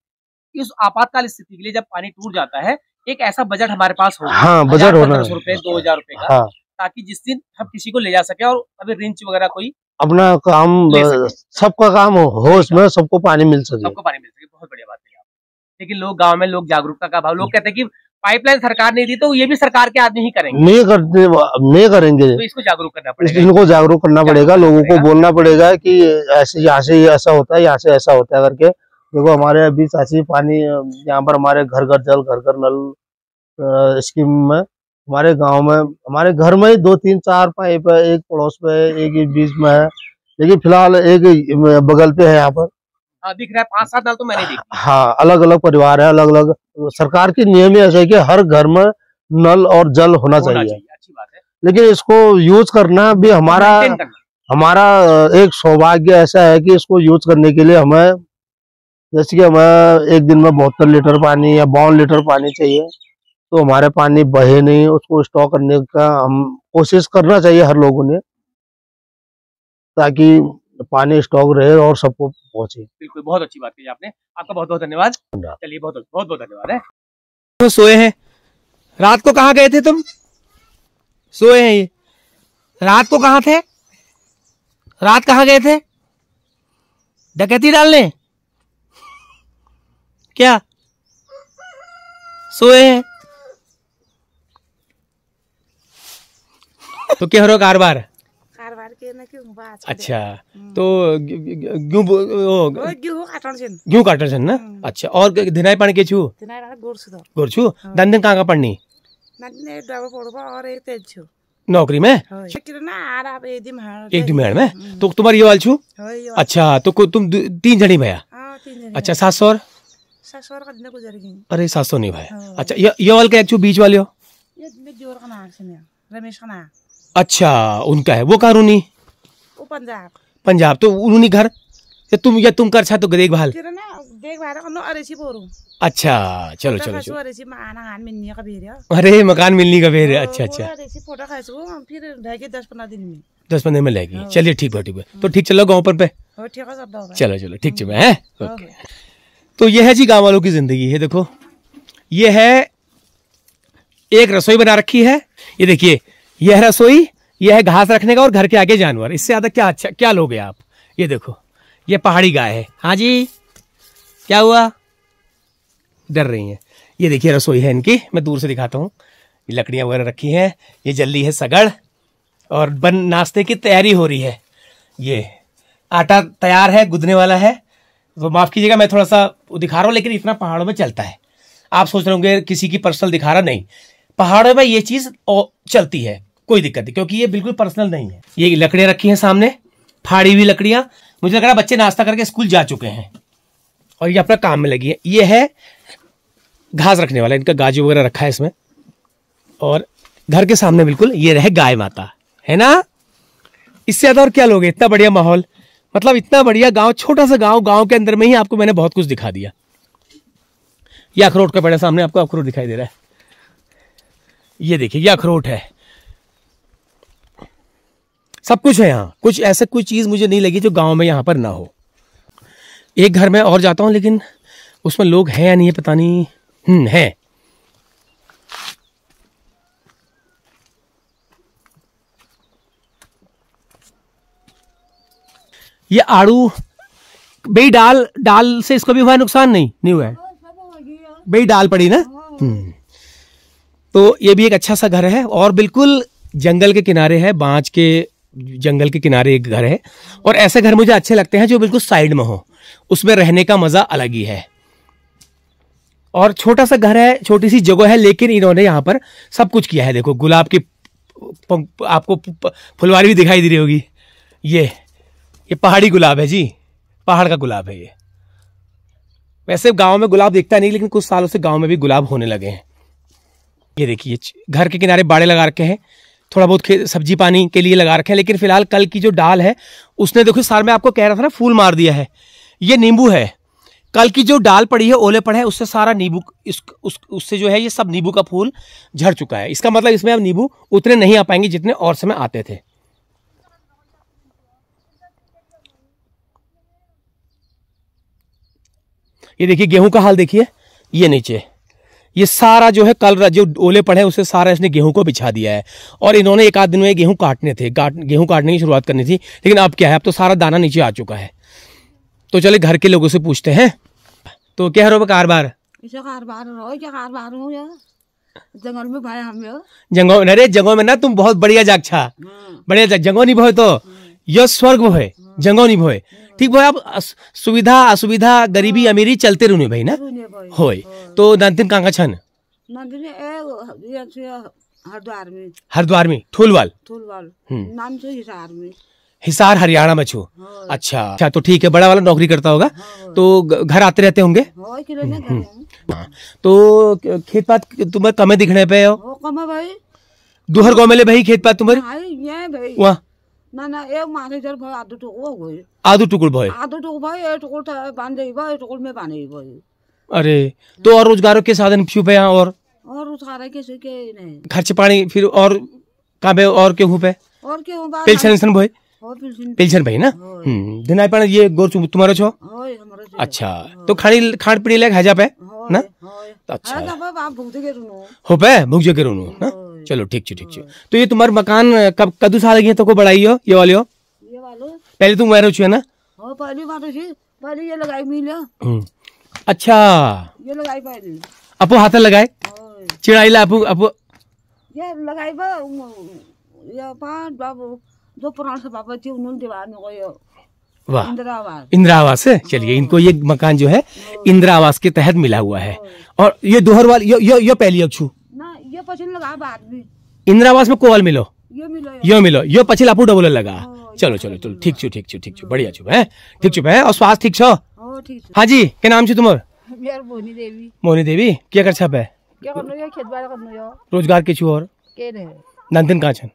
इस आपातकाल स्थिति के लिए जब पानी टूट जाता है, एक ऐसा बजट हमारे पास हो, हाँ, बजट होना 1500 रुपए, 2000 रुपए का, हाँ, ताकि जिस दिन हम किसी को ले जा सके और अभी रिंच वगैरह कोई अपना काम ले सके। सबका काम हो उसमें, सबको पानी मिल सके। सबको पानी मिल सके, बहुत बढ़िया बात है। लेकिन लोग गांव में, लोग जागरूकता का अभाव, लोग कहते हैं कि पाइपलाइन सरकार ने दी तो ये भी सरकार के आदमी ही करेंगे, नहीं करेंगे, तो इसको जागरूक करना पड़ेगा। इनको जागरूक करना पड़ेगा, लोगों को बोलना पड़ेगा कि ऐसे यहाँ से ऐसा होता है, यहाँ से ऐसा होता है करके। देखो हमारे अभी चाची पानी यहाँ पर हमारे घर घर जल घर घर नल स्कीम में हमारे गांव में, हमारे घर में ही 2-3-4 पाइप है, एक पड़ोस पे है, एक ही बीच में है, लेकिन फिलहाल एक बगल पे है यहाँ पर। हाँ, दिख रहा है, 5-7 साल तो मैंने देखी। हाँ, अलग अलग परिवार है, अलग अलग। सरकार की नियम ही ऐसा है कि हर घर में नल और जल होना चाहिए। अच्छी बात है, लेकिन इसको यूज करना भी हमारा एक सौभाग्य ऐसा है कि इसको यूज करने के लिए हमें, जैसे कि हमें एक दिन में 72 लीटर पानी या 52 लीटर पानी चाहिए, तो हमारे पानी बहे नहीं, उसको स्टॉक करने का हम कोशिश करना चाहिए हर लोगों ने, ताकि पानी स्टॉक रहे और सबको पहुंचे। बिल्कुल, बहुत अच्छी बात की आपने, आपका बहुत बहुत धन्यवाद। चलिए, बहुत बहुत बहुत धन्यवाद है। तो सोए हैं, रात को कहाँ गए थे तुम? सोए हैं ये, रात को कहाँ थे? रात कहाँ गए थे? डकैती डालने? क्या सोए हैं? तो क्या हो रहा कारबार? कारबार के ना क्यों बात? अच्छा, तो क्यों काटन छन ना? अच्छा, और धिनाई पानी के छू? गोरछू दन दिन कहाँ पढ़नी? और एक तेज छू नौकरी में, एक दिमाग में। तो तुम्हारी ये वाल छू? अच्छा, तो तुम 3 जनी भैया? अच्छा, 700? अरे 700 नहीं भाई। अच्छा, ये वाल का एक छू बीच वाले हो? रमेश का नाम। अच्छा, उनका है, वो कहाँ रूनी? वो पंजाब। पंजाब, तो उन्हीं घर या तुम कर छा तो देखभाल? अच्छा, चलो चलो चलो। अरे मकान मिलने का फिर? अच्छा अच्छा, 10-15 में लगेगी। चलिए ठीक है, तो ठीक चलो गाँव पर पे। चलो चलो ठीक है। तो ये है जी गाँव वालों की जिंदगी है। देखो, ये है एक रसोई बना रखी है, ये देखिए, यह है रसोई, यह है घास रखने का और घर के आगे जानवर। इससे ज्यादा क्या अच्छा क्या लोगे आप? ये देखो, ये पहाड़ी गाय है। हाँ जी, क्या हुआ? डर रही हैं। ये देखिए रसोई है इनकी, मैं दूर से दिखाता हूँ। ये लकड़ियाँ वगैरह रखी हैं, ये जल रही है सगड़ और नाश्ते की तैयारी हो रही है। ये आटा तैयार है, गुदने वाला है। तो माफ कीजिएगा, मैं थोड़ा सा दिखा रहा हूँ, लेकिन इतना पहाड़ों में चलता है। आप सोच रहे होंगे किसी की पर्सनल दिखा रहा, नहीं, पहाड़ों में ये चीज चलती है, कोई दिक्कत नहीं, क्योंकि ये बिल्कुल पर्सनल नहीं है। ये लकड़ियां रखी हैं सामने, फाड़ी हुई लकड़ियां। मुझे लग रहा है बच्चे नाश्ता करके स्कूल जा चुके हैं और ये अपना काम में लगी है। ये है घास रखने वाला, इनका गाजू वगैरह रखा है इसमें। और घर के सामने बिल्कुल ये रहे गाय माता, है ना? इससे ज्यादा और क्या लोगे? इतना बढ़िया माहौल, मतलब इतना बढ़िया गांव, छोटा सा गांव, गांव के अंदर में ही आपको मैंने बहुत कुछ दिखा दिया। ये अखरोट का पेड़ है सामने, आपको अखरोट दिखाई दे रहा है। ये देखिए, ये अखरोट है, सब कुछ है यहाँ। कुछ ऐसे कोई चीज मुझे नहीं लगी जो गांव में यहाँ पर ना हो। एक घर में और जाता हूं, लेकिन उसमें लोग हैं या नहीं पता नहीं। है। ये आड़ू बेई डाल से इसको भी हुआ है नुकसान? नहीं हुआ है, बेई डाल पड़ी ना। तो ये भी एक अच्छा सा घर है और बिल्कुल जंगल के किनारे है, बांज के जंगल के किनारे एक घर है। और ऐसे घर मुझे अच्छे लगते हैं जो बिल्कुल साइड में हो, उसमें रहने का मजा अलग ही है। और छोटा सा घर है, छोटी सी जगह है, लेकिन इन्होंने यहाँ पर सब कुछ किया है। देखो गुलाब की आपको फुलवारी भी दिखाई दे रही होगी। ये पहाड़ी गुलाब है जी, पहाड़ का गुलाब है ये। वैसे गांव में गुलाब दिखता नहीं, लेकिन कुछ सालों से गांव में भी गुलाब होने लगे हैं। ये देखिए घर के किनारे बाड़े लगा रखे हैं, थोड़ा बहुत सब्जी पानी के लिए लगा रखे हैं। लेकिन फिलहाल कल की जो डाल है उसने, देखो साल में आपको कह रहा था ना, फूल मार दिया है। ये नींबू है, कल की जो डाल पड़ी है, ओले पड़े हैं, उससे सारा नींबू उससे जो है ये सब नींबू का फूल झड़ चुका है। इसका मतलब इसमें अब नींबू उतने नहीं आ पाएंगे जितने और समय आते थे। ये देखिए गेहूं का हाल देखिए, ये नीचे ये सारा जो है कल जो ओले पड़े हैं उससे सारा इसने गेहूं को बिछा दिया है। और इन्होंने एक आध दिन में गेहूं काटने थे, गेहूं काटने की शुरुआत करनी थी, लेकिन अब क्या है, अब तो सारा दाना नीचे आ चुका है। तो चले घर के लोगों से पूछते हैं। तो क्या है कारबार? जंगल में भाई हम जंगल, अरे जंगल में ना तुम बहुत बढ़िया जागछा, बढ़िया जाग। जंगल नहीं भोए तो यह स्वर्ग भोए, जंगल नहीं भोए। ठीक भाई, अब सुविधा असुविधा गरीबी अमीरी चलते रहने भाई ना होए। तो नंदिन कहाँ का छन? हरिद्वार में ठूलवाल नाम से हिसार में, हिसार हरियाणा में छू। अच्छा तो ठीक है, बड़ा वाला नौकरी करता होगा तो घर आते रहते होंगे। तो खेत पात तुम्हारे कमे दिखने पे हो? दुहर गाँव में भाई खेत पात तुम्हारे वहाँ ना एक मारे जर भाई आदू टुकड़ भाई, आदू टुकड़ भाई, आदू टुकड़ भाई, ए टुकड़ बांधे भाई, टुकड़ में बांधे भाई। अरे तो और रोजगारों के साधन क्यों पे यहाँ? और रोजगार कैसे के नहीं, खर्च पानी फिर और कहाँ पे और क्यों पे? और क्यों पेंशन भाई, पेंशन भाई ना। दिन आई पानी ये गोर तुम्हारे छो। अच्छा तो खान पीने लायक हैजा पे ना? अच्छा हो पे भूख जो के रोनू ना। चलो ठीक छो। तो ये तुम्हारा मकान कब कदू साल गए तो को बढ़ाई हो? ये वाले हो पहले तुम वह रहो ना? पहली बात पहले ये लगाई मिल। अच्छा ये लगाई पहले अपो हाथ लगाए चिड़ाईला अपो ये लगाई बा ये पांच बाबू जो पुराने से बाबा थी उन्होंने दीवार में कोई वाह इंदिरा आवास है। चलिए इनको ये मकान जो है इंदिरा आवास के तहत मिला हुआ है। और ये दोहर वाल यो पहली अक्षु ना, ये पछिन लगा बाद में इंदिरा आवास में कोवल मिलो, यो मिलो यो पछिल आपू डबल लगा। चलो ठीक छु बढ़िया छु है, ठीक छु है। और स्वास्थ्य ठीक छो? हाँ जी, क्या नाम छे तुम्हार? मोनी देवी। मोनी देवी क्या कर छप है? क्या करनो ये खेत बाड़ी करनो यो रोजगार के छु? और के रे नंदन कहाँ छन?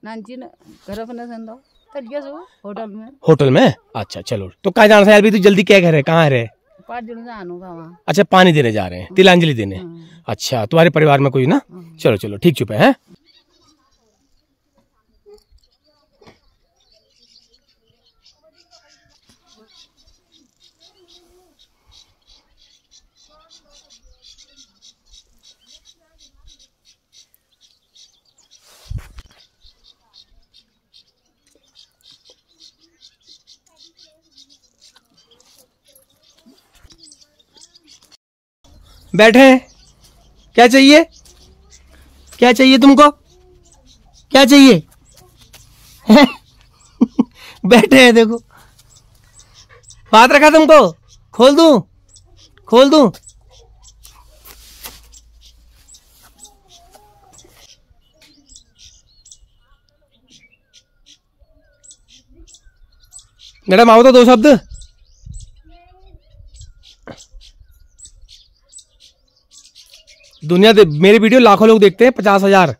नानची न घर अपने संदो तलिया सो होटल में। अच्छा चलो, तो कहाँ जाना था यार? भी तू जल्दी क्या करे, कहाँ रहे? 5 दिन जानो बाबा। अच्छा पानी देने जा रहे हैं, तिलांजलि देने। अच्छा तुम्हारे परिवार में कोई ना? चलो ठीक चुप है। बैठे हैं, क्या चाहिए? क्या चाहिए तुमको? क्या चाहिए? बैठे हैं देखो, बात रखा तुमको, खोल दूं? खोल दूं? मैडम आओ तो 2 शब्द। दुनिया मेरी वीडियो लाखों लोग देखते हैं, 50,000।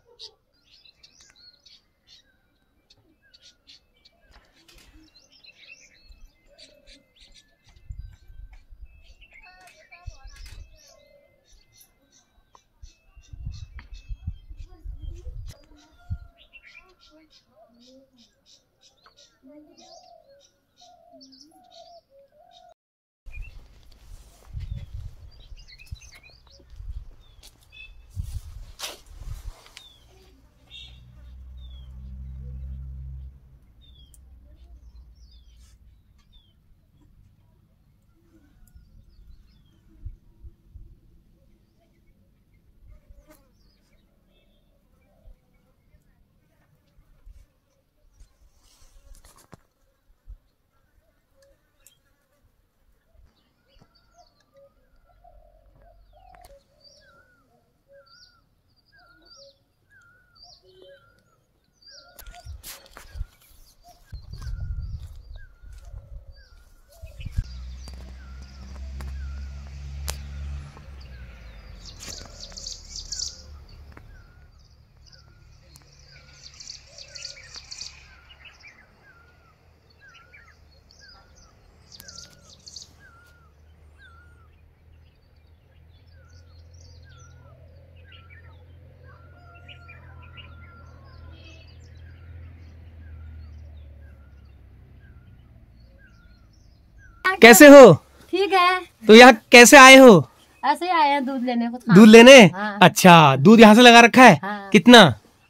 कैसे हो? ठीक है। तो यहाँ कैसे आए हो? ऐसे ही आए हैं दूध लेने को। दूध लेने? हाँ। अच्छा, दूध यहाँ से लगा रखा है? हाँ। कितना?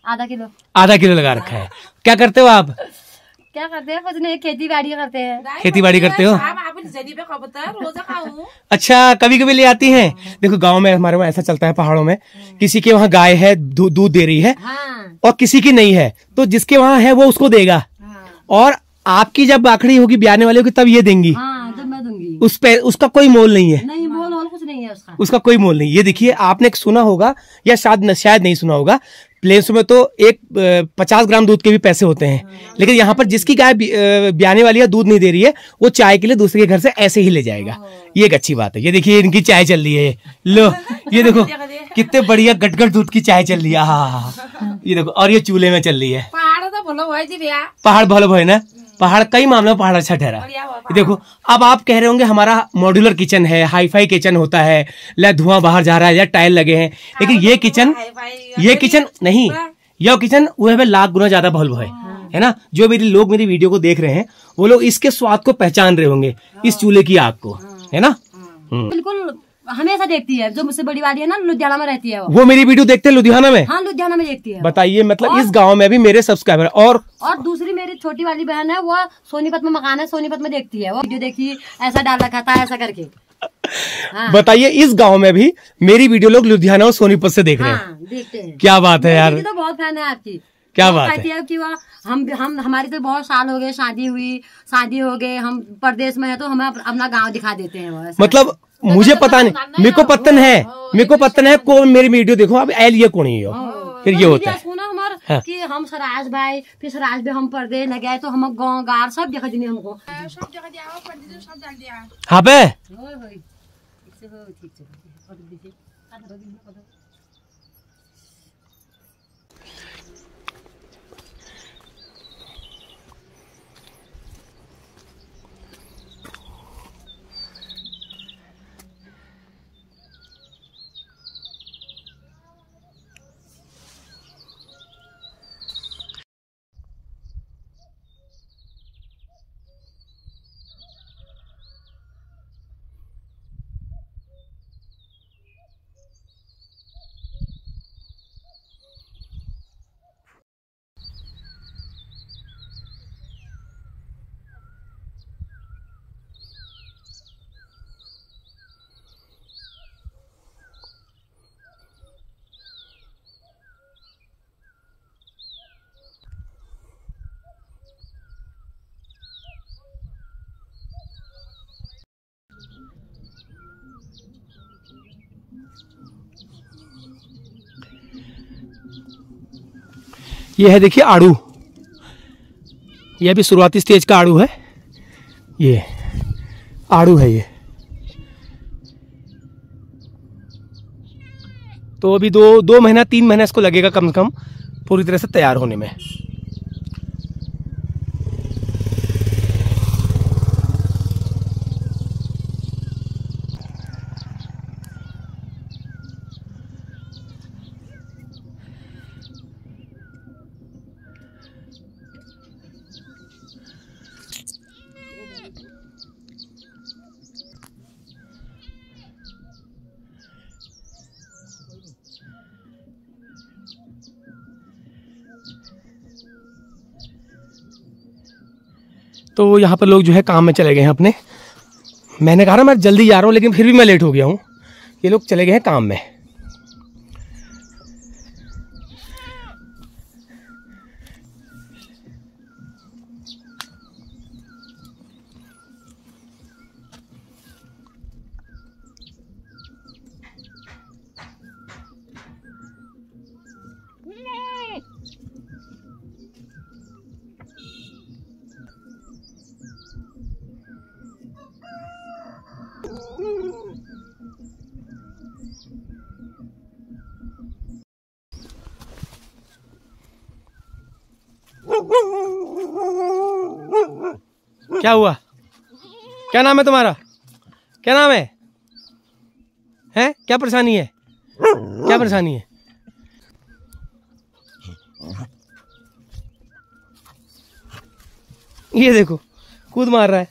आधा किलो। आधा किलो लगा रखा है। क्या करते हो आप? क्या करते हैं? कुछ नहीं, खेती बाड़ी करते हैं। खेती बाड़ी करते हो? अच्छा, कभी कभी ले आती हैं। देखो गांव में हमारे वहाँ ऐसा चलता है, पहाड़ों में किसी के वहाँ गाय है, दूध दे रही है, हाँ। और किसी की नहीं है, तो जिसके वहाँ है वो उसको देगा, और आपकी जब बाखड़ी होगी ब्याने वाले की तब ये देंगी। हाँ, जब मैं दूंगी। उस पे उसका कोई मोल नहीं है। नहीं, मोल कुछ नहीं है उसका। उसका कोई मोल नहीं। ये देखिए, आपने सुना होगा या शायद नहीं सुना होगा, प्लेन्स में तो 50 ग्राम दूध के भी पैसे होते हैं, लेकिन यहाँ पर जिसकी गाय ब्याने वाली है, दूध नहीं दे रही है, वो चाय के लिए दूसरे के घर से ऐसे ही ले जाएगा। ये एक अच्छी बात है। ये देखिए, इनकी चाय चल रही है। लो, ये देखो कितने बढ़िया गटगट दूध की चाय चल रही है। हाँ, ये देखो, और ये चूल्हे में चल रही है। पहाड़ भलो भय ना, पहाड़ कई मामलों में पहाड़ अच्छा ठहरा। देखो, अब आप कह रहे होंगे हमारा मॉड्यूलर किचन है, हाईफाई किचन होता है, या धुआं बाहर जा रहा है, या टाइल लगे हैं, लेकिन ये किचन नहीं, यह किचन वो है लाख गुना ज्यादा भलो है ना। जो लोग मेरी वीडियो को देख रहे हैं, वो लोग इसके स्वाद को पहचान रहे होंगे, इस चूल्हे की आग को, है ना। बिल्कुल हमेशा देखती है। जो मुझसे बड़ी वाली है ना, लुधियाना में रहती है वो मेरी वीडियो देखते हैं लुधियाना में? हाँ, लुधियाना में देखती है। बताइए, मतलब इस गांव में भी मेरे सब्सक्राइबर। और दूसरी मेरी छोटी वाली बहन है, वो सोनीपत में मकान है, सोनीपत में देखती है। वो वीडियो देखी, ऐसा डाल रखा था, ऐसा करके। हाँ। बताइए, इस गांव में भी मेरी वीडियो लोग लुधियाना और सोनीपत से देख रहे हैं। हाँ, देखते हैं। क्या बात है यार, तो बहुत फैन है आपकी। क्या बात है कि हम हमारी तो बहुत साल हो गए, शादी हो गए, हम परदेश में है, तो हमें अपना गांव दिखा देते हैं। मतलब मुझे पता नहीं, मेरे को पतन है कौन मेरी वीडियो देखो, अब एल ये कौन है, फिर ये होता है सुना हमारे कि हम सराज भाई, फिर सराज में हम परदेश न गए, तो हम गाँव गार सब जगह दिनी हमको। हाँ पे ये है, देखिए आड़ू, ये भी शुरुआती स्टेज का आड़ू है। ये आड़ू है ये। तो अभी 2 महीना 3 महीना इसको लगेगा कम से कम पूरी तरह से तैयार होने में। तो यहाँ पर लोग जो है काम में चले गए हैं अपने। मैंने कहा ना मैं जल्दी जा रहा हूँ, लेकिन फिर भी मैं लेट हो गया हूँ। ये लोग चले गए हैं काम में। क्या हुआ? क्या नाम है तुम्हारा? क्या नाम है? हैं? क्या परेशानी है? क्या परेशानी है? ये देखो, कूद मार रहा है।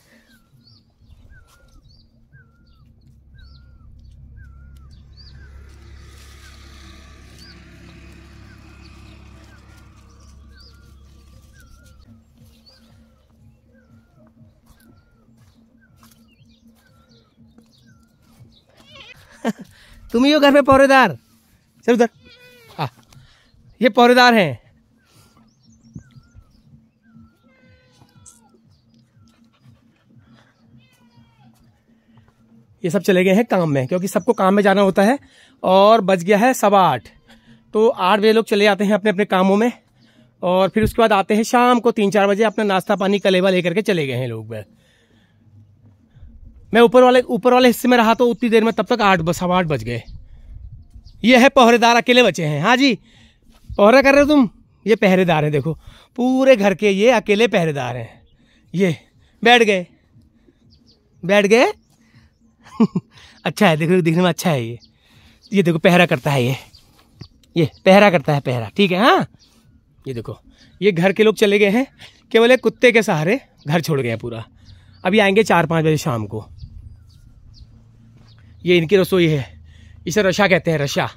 तुम ही हो घर में पहरेदार। चल उधर। हाँ, ये पहरेदार हैं। ये सब चले गए हैं काम में, क्योंकि सबको काम में जाना होता है। और बज गया है 8:15, तो 8 बजे लोग चले जाते हैं अपने अपने कामों में, और फिर उसके बाद आते हैं शाम को 3-4 बजे अपना नाश्ता पानी कलेवा लेकर के चले गए हैं लोग। मैं ऊपर वाले हिस्से में रहा तो उतनी देर में तब तक 8 बज गए। ये है पहरेदार, अकेले बचे हैं। हाँ जी, पहरा कर रहे हो तुम? ये पहरेदार है, देखो पूरे घर के ये अकेले पहरेदार हैं। ये बैठ गए अच्छा है, देखो दिखने में अच्छा है ये देखो पहरा करता है, ये पहरा करता है, पहरा। ठीक है। हाँ, ये देखो ये घर के लोग चले गए हैं, केवल एक कुत्ते के सहारे घर छोड़ गए हैं पूरा। अभी आएंगे 4-5 बजे शाम को। ये इनकी रसोई है, इसे रशा कहते हैं, रशा।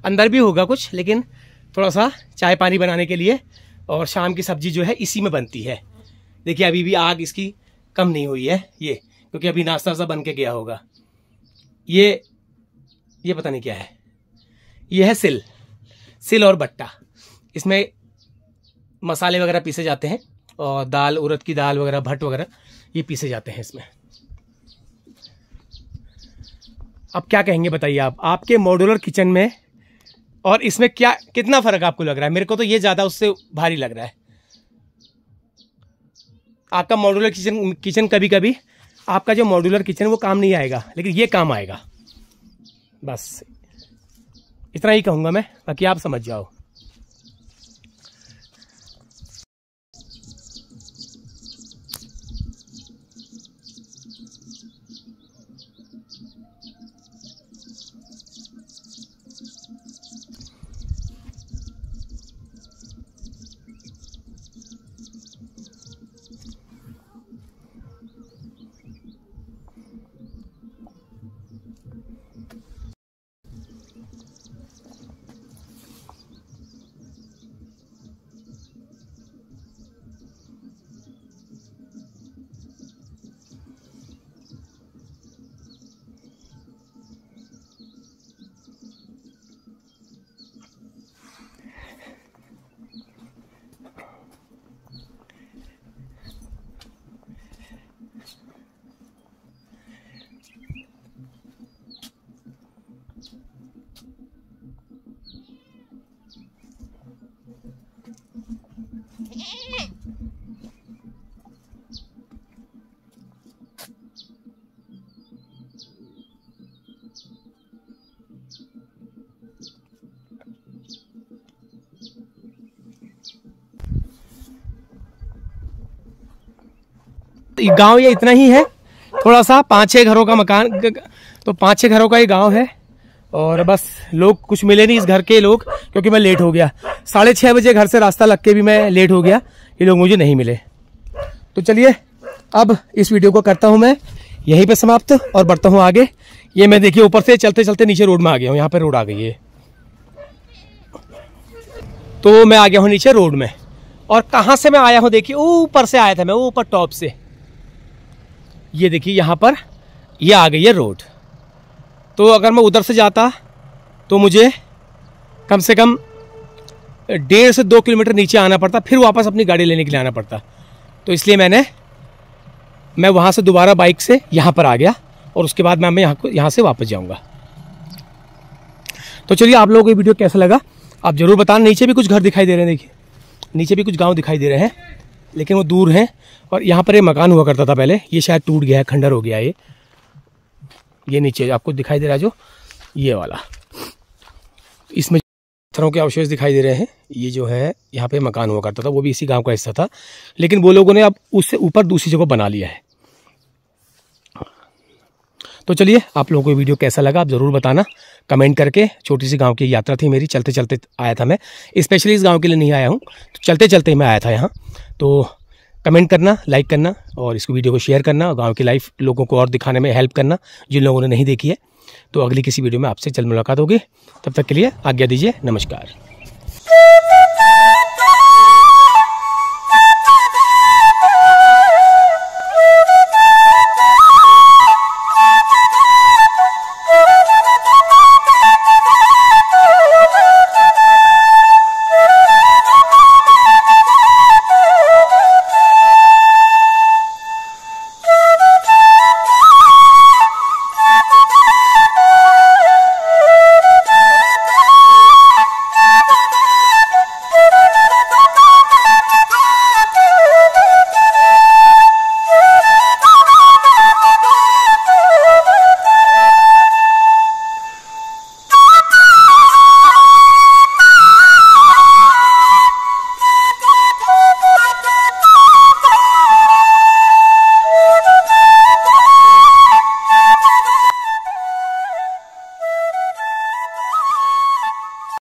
अंदर भी होगा कुछ, लेकिन थोड़ा सा चाय पानी बनाने के लिए, और शाम की सब्जी जो है इसी में बनती है। देखिए अभी भी आग इसकी कम नहीं हुई है, ये क्योंकि अभी नाश्ता सा बन के गया होगा। ये पता नहीं क्या है। ये है सिल और बट्टा, इसमें मसाले वगैरह पीसे जाते हैं, और दाल, उड़द की दाल वगैरह, भट्ट वगैरह ये पीसे जाते हैं इसमें। अब क्या कहेंगे बताइए आप, आपके मॉड्यूलर किचन में और इसमें कितना फर्क आपको लग रहा है? मेरे को तो ये ज़्यादा उससे भारी लग रहा है। आपका मॉड्यूलर किचन कभी कभी आपका जो मॉड्यूलर किचन वो काम नहीं आएगा, लेकिन ये काम आएगा। बस इतना ही कहूँगा मैं, बाकी आप समझ जाओ। गांव ये इतना ही है, थोड़ा सा 5-6 घरों का मकान, तो 5-6 घरों का ये गांव है। और बस लोग कुछ मिले नहीं इस घर के लोग, क्योंकि मैं लेट हो गया। 6:30 बजे घर से रास्ता लग के भी मैं लेट हो गया, ये लोग मुझे नहीं मिले। तो चलिए अब इस वीडियो को करता हूं मैं यहीं पे समाप्त, और बढ़ता हूं आगे। ये मैं देखिए ऊपर से चलते चलते नीचे रोड में आ गया हूँ, यहाँ पे रोड आ गई है। तो मैं आ गया हूँ नीचे रोड में, और कहाँ से मैं आया हूँ देखिए, ऊपर से आया था मैं, ऊपर टॉप से। ये देखिए यहाँ पर ये आ गई है रोड। तो अगर मैं उधर से जाता तो मुझे कम से कम 1.5 से 2 किलोमीटर नीचे आना पड़ता, फिर वापस अपनी गाड़ी लेने के लिए आना पड़ता। तो इसलिए मैं वहाँ से दोबारा बाइक से यहाँ पर आ गया, और उसके बाद मैं यहाँ से वापस जाऊँगा। तो चलिए आप लोगों को ये वीडियो कैसा लगा आप ज़रूर बताना। नीचे भी कुछ घर दिखाई दे रहे हैं, देखिए नीचे भी कुछ गाँव दिखाई दे रहे हैं, लेकिन वो दूर हैं। और यहाँ पर ये मकान हुआ करता था पहले, ये शायद टूट गया है, खंडर हो गया है। ये नीचे आपको दिखाई दे रहा है जो ये वाला, इसमें पत्थरों के अवशेष दिखाई दे रहे हैं। ये जो है यहाँ पे मकान हुआ करता था, वो भी इसी गांव का हिस्सा था, लेकिन वो लोगों ने अब उससे ऊपर दूसरी जगह बना लिया है। तो चलिए आप लोगों को ये वीडियो कैसा लगा आप ज़रूर बताना कमेंट करके। छोटी सी गांव की यात्रा थी मेरी, चलते चलते आया था मैं, स्पेशली इस गांव के लिए नहीं आया हूं, तो चलते चलते मैं आया था यहाँ। तो कमेंट करना, लाइक करना, और इसको वीडियो को शेयर करना, और गांव की लाइफ लोगों को और दिखाने में हेल्प करना जिन लोगों ने नहीं देखी है। तो अगली किसी वीडियो में आपसे जल्द मुलाकात होगी, तब तक के लिए आज्ञा दीजिए, नमस्कार।